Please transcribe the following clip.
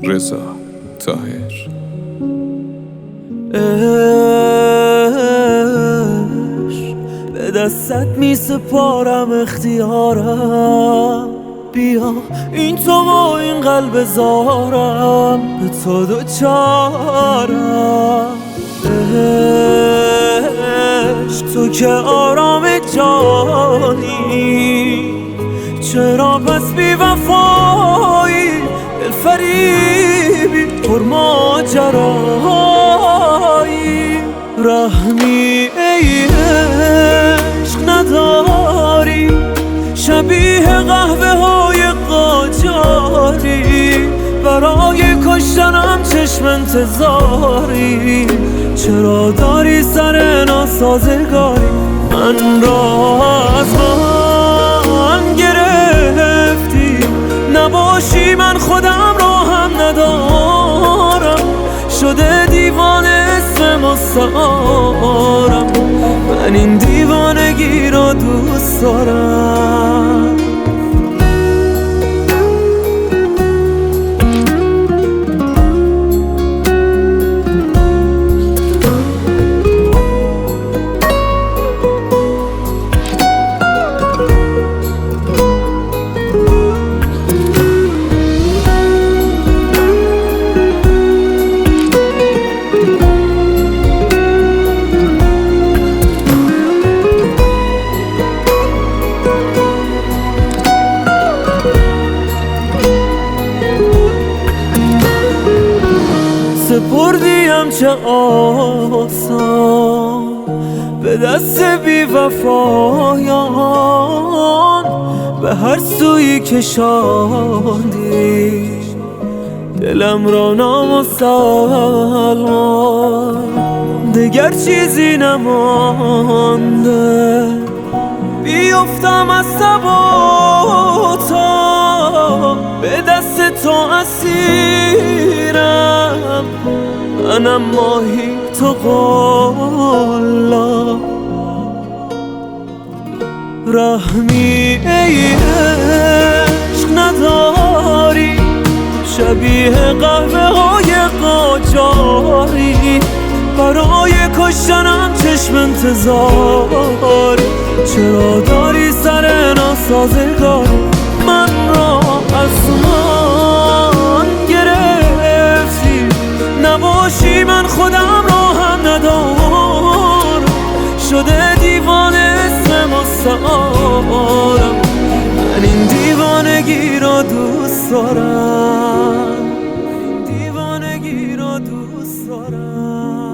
رضا طاهر. عشق به دستت می سپارم اختیارم، بیا این تو و این قلب زارم به تو دوچارم. عشق تو که آرام جانی، چرا پس بی وفایی دلفریبی پرماجرایی؟ رحمی ای عشق نداری، شبیه قهوه های قاجاری، برای کشتنم چشم انتظاری. چرا داری سر ناسازگاری من را از من گرفتی؟ نباشی من خودم را هم ندارم، شده دیوانه اسم مستعارم، من این دیوانگی را دوست دارم. سپردیم چه آسان به دست بی وفایان، به هر سوی کشاندی دلم را نامسلمان. دگر چیزی نمانده، بیفتم از ثباتا، به دست تو اسیرم، منم ماهی تو قلا. رحمی ای عشق نداری، شبیه قهوه های قاجاری، برای کشتنم چشم انتظاری. چرا داری سر ناسازگاری من را از من گرفتی؟ نباشی من خودم را هم ندارم، شده دیوانه اسم مستعارم، من این دیوانگی را دوست دارم، دیوانگی را دوست دارم.